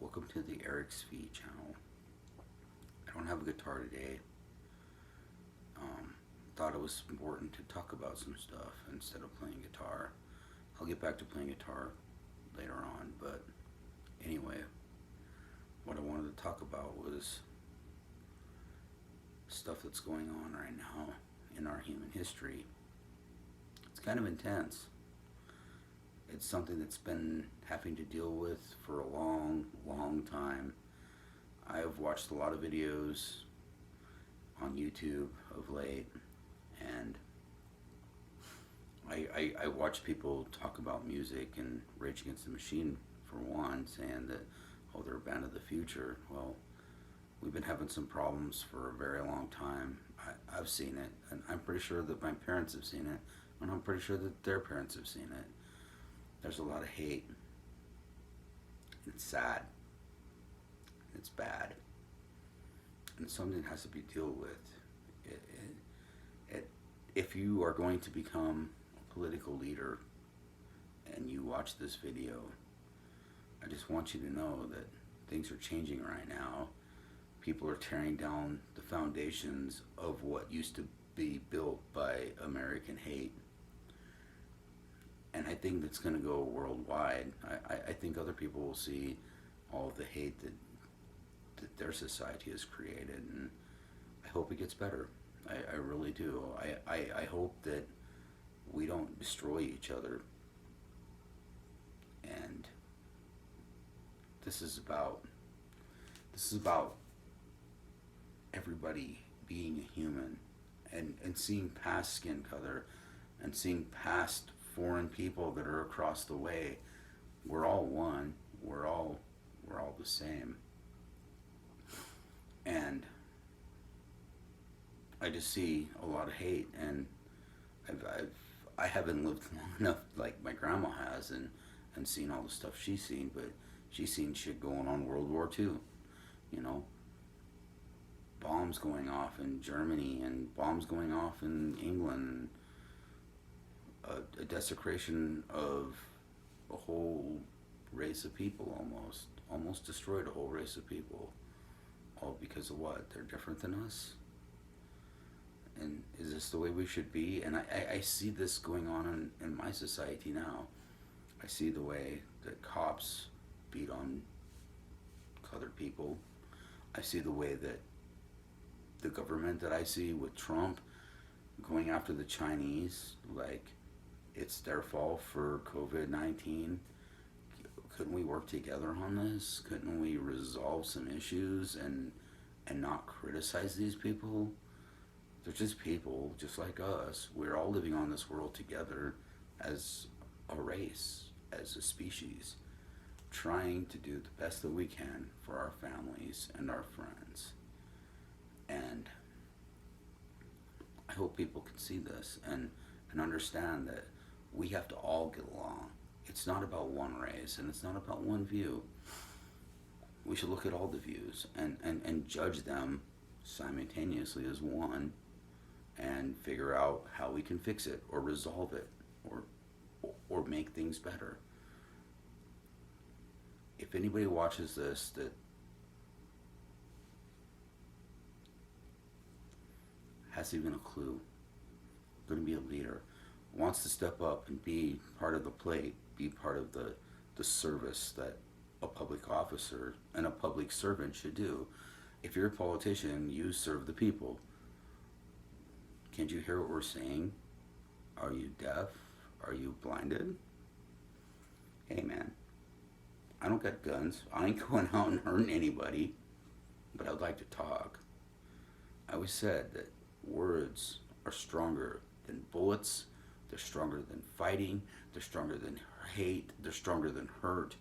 Welcome to the Eric's V channel. I don't have a guitar today. Thought it was important to talk about some stuff instead of playing guitar. I'll get back to playing guitar later on, but anyway, what I wanted to talk about was stuff that's going on right now in our human history. It's kind of intense. It's something that's been having to deal with for a long time. I have watched a lot of videos on YouTube of late, and I watch people talk about music and Rage Against the Machine, for one, saying that, oh, they're a band of the future. Well, we've been having some problems for a very long time. I've seen it, and I'm pretty sure that my parents have seen it, and I'm pretty sure that their parents have seen it. There's a lot of hate. It's sad. It's bad. And it's something that has to be dealt with. If you are going to become a political leader and you watch this video, I just want you to know that things are changing right now. People are tearing down the foundations of what used to be built by American hate. And I think that's going to go worldwide. I think other people will see all of the hate that their society has created, and I hope it gets better. I really do. I hope that we don't destroy each other. And this is about everybody being a human, and seeing past skin color, and seeing past foreign people that are across the way. We're all one. We're all the same. And I just see a lot of hate, and I haven't lived long enough like my grandma has, and seen all the stuff she's seen, but she's seen shit going on in World War II, you know, bombs going off in Germany and bombs going off in England, a desecration of a whole race of people, almost destroyed a whole race of people, all because of what? They're different than us? And is this the way we should be? And I see this going on in my society now. I see the way that cops beat on colored people. I see the way that the government that I see with Trump going after the Chinese, like it's their fault for COVID-19. Couldn't we work together on this? Couldn't we resolve some issues and not criticize these people? They're just people, just like us. We're all living on this world together as a race, as a species, trying to do the best that we can for our families and our friends. And I hope people can see this and understand that we have to all get along. It's not about one race, and it's not about one view. We should look at all the views and judge them simultaneously as one, and figure out how we can fix it or resolve it or make things better. If anybody watches this that has even a clue, going to be a leader, wants to step up and be part of the plate, be part of the service that a public officer and a public servant should do. If you're a politician, you serve the people. Can't you hear what we're saying? Are you deaf? Are you blinded? Hey man, I don't got guns. I ain't going out and hurting anybody, but I'd like to talk. I always said that words are stronger than bullets. They're stronger than fighting. They're stronger than hate. They're stronger than hurt.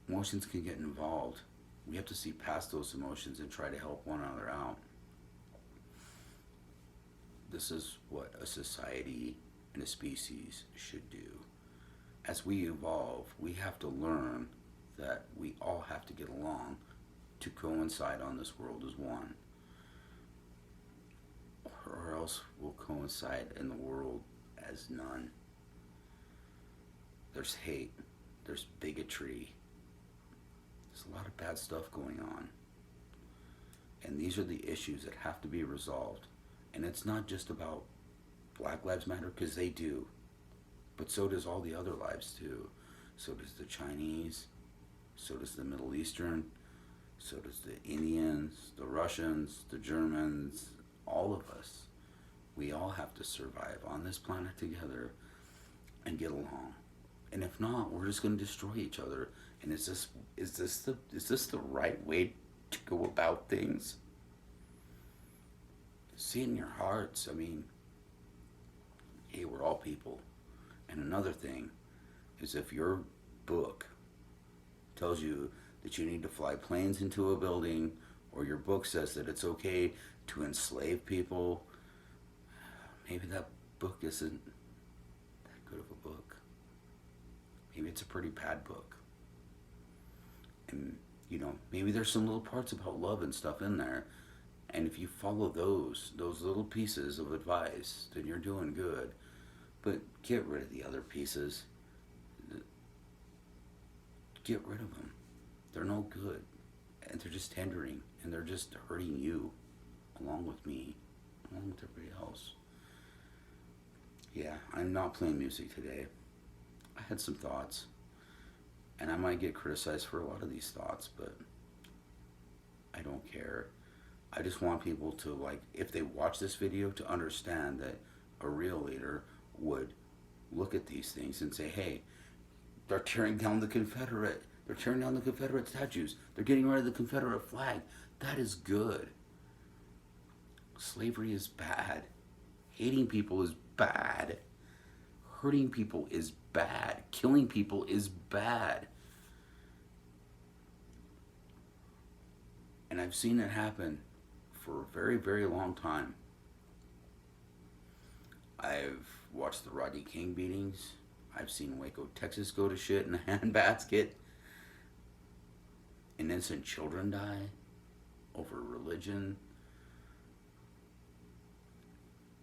Emotions can get involved. We have to see past those emotions and try to help one another out. This is what a society and a species should do. As we evolve, we have to learn that we all have to get along to coincide on this world as one. Or else we'll coincide in the world as none. There's hate, there's bigotry, a lot of bad stuff going on. And these are the issues that have to be resolved. And it's not just about Black Lives Matter, because they do. But so does all the other lives too. So does the Chinese. So does the Middle Eastern. So does the Indians, the Russians, the Germans, all of us. We all have to survive on this planet together and get along. And if not, we're just going to destroy each other. And is this the right way to go about things? See it in your hearts. I mean, hey, we're all people. And another thing is, if your book tells you that you need to fly planes into a building, or your book says that it's okay to enslave people, maybe that book isn't that good of a book. Maybe it's a pretty bad book. And, maybe there's some little parts about love and stuff in there. And if you follow those little pieces of advice, then you're doing good. But get rid of the other pieces. Get rid of them. They're no good. And they're just hindering. And they're just hurting you, along with me, along with everybody else. Yeah, I'm not playing music today. I had some thoughts. And I might get criticized for a lot of these thoughts, but I don't care. I just want people to, if they watch this video, to understand that a real leader would look at these things and say, hey, they're tearing down the Confederate. They're tearing down the Confederate statues. They're getting rid of the Confederate flag. That is good. Slavery is bad. Hating people is bad. Hurting people is bad. Killing people is bad. And I've seen it happen for a very, very long time. I've watched the Rodney King beatings. I've seen Waco, Texas go to shit in a handbasket. Innocent children die over religion.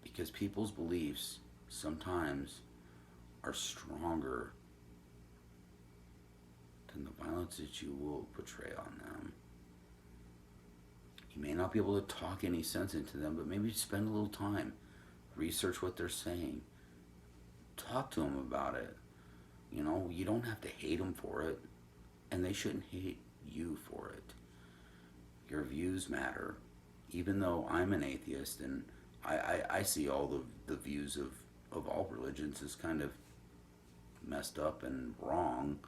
Because people's beliefs sometimes are stronger than the violence that you will portray on them. You may not be able to talk any sense into them, but maybe spend a little time. Research what they're saying. Talk to them about it. You don't have to hate them for it, and they shouldn't hate you for it. Your views matter. Even though I'm an atheist, and I see all the views of all religions as kind of messed up and wrong,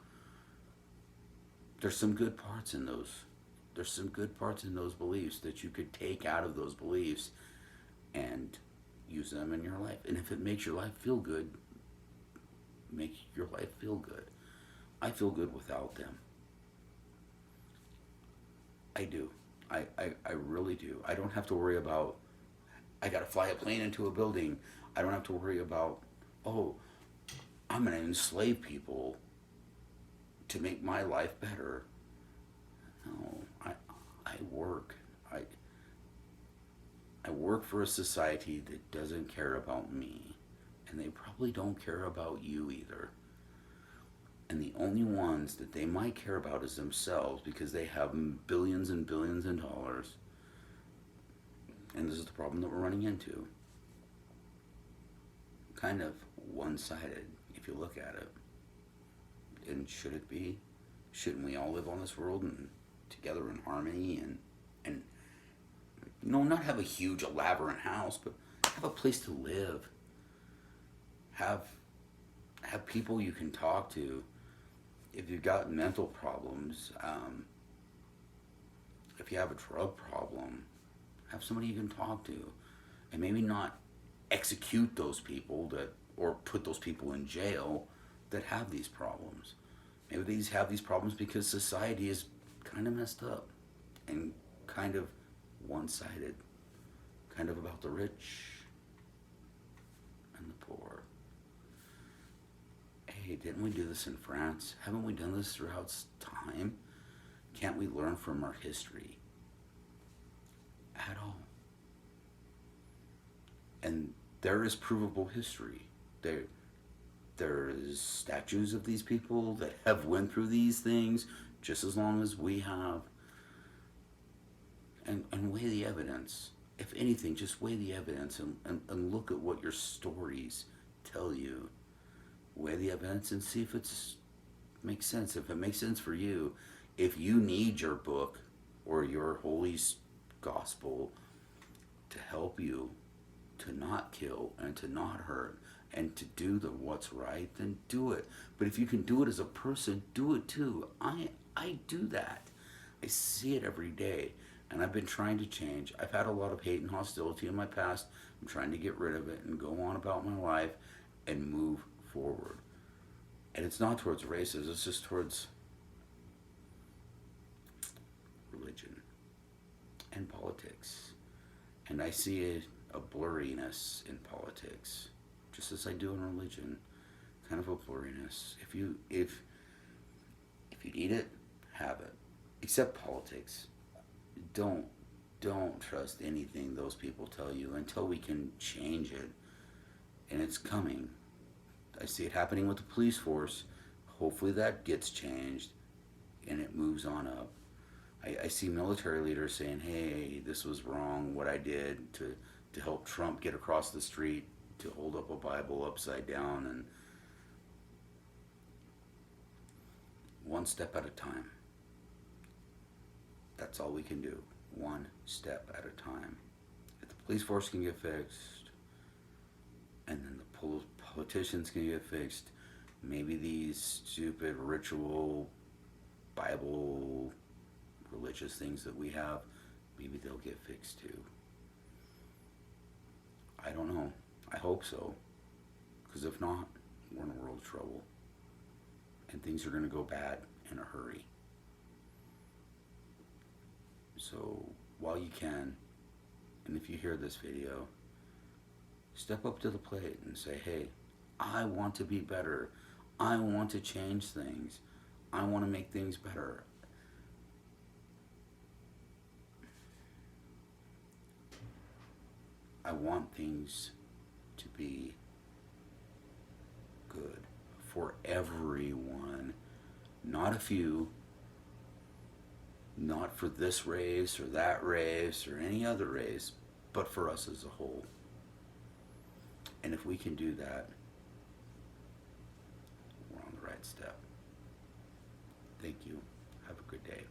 there's some good parts in those. There's some good parts in those beliefs that you could take out of those beliefs and use them in your life. And if it makes your life feel good, make your life feel good. I feel good without them. I do. I really do. I don't have to worry about, I gotta fly a plane into a building. I don't have to worry about, I'm gonna enslave people to make my life better. No, I work. I work for a society that doesn't care about me, and they probably don't care about you either. And the only ones that they might care about is themselves, because they have billions and billions of dollars. And this is the problem that we're running into. Kind of one-sided, if you look at it. And should it be? Shouldn't we all live on this world and together in harmony and not have a huge elaborate house, but have a place to live. Have people you can talk to. If you've got mental problems, if you have a drug problem, have somebody you can talk to. And maybe not execute those people or put those people in jail that have these problems. Maybe these have these problems because society is kind of messed up and kind of one-sided, kind of about the rich and the poor. Hey, didn't we do this in France? Haven't we done this throughout time? Can't we learn from our history at all? And there is provable history. There is statues of these people that have went through these things. just as long as we have, and weigh the evidence. If anything, just weigh the evidence and look at what your stories tell you. Weigh the evidence and see if it's makes sense. If it makes sense for you, if you need your book or your holy gospel to help you to not kill and to not hurt and to do the what's right, then do it. But if you can do it as a person, do it too. I do that. I see it every day, and I've been trying to change. I've had a lot of hate and hostility in my past. I'm trying to get rid of it and go on about my life and move forward. And it's not towards races, it's just towards religion and politics. And I see a blurriness in politics, just as I do in religion, kind of a blurriness. If you need it, have it. Except politics. Don't trust anything those people tell you until we can change it. And it's coming. I see it happening with the police force. Hopefully that gets changed and it moves on up. I see military leaders saying, hey, this was wrong, what I did to help Trump get across the street to hold up a Bible upside down, and one step at a time. That's all we can do. One step at a time. If the police force can get fixed, and then the politicians can get fixed, maybe these stupid ritual Bible religious things that we have, maybe they'll get fixed too. I don't know. I hope so. Because if not, we're in a world of trouble. And things are going to go bad in a hurry. So while you can, and if you hear this video, step up to the plate and say, hey, I want to be better. I want to change things. I want to make things better. I want things to be good for everyone, not a few, not for this race or that race or any other race, but for us as a whole. And if we can do that, we're on the right step. Thank you. Have a good day.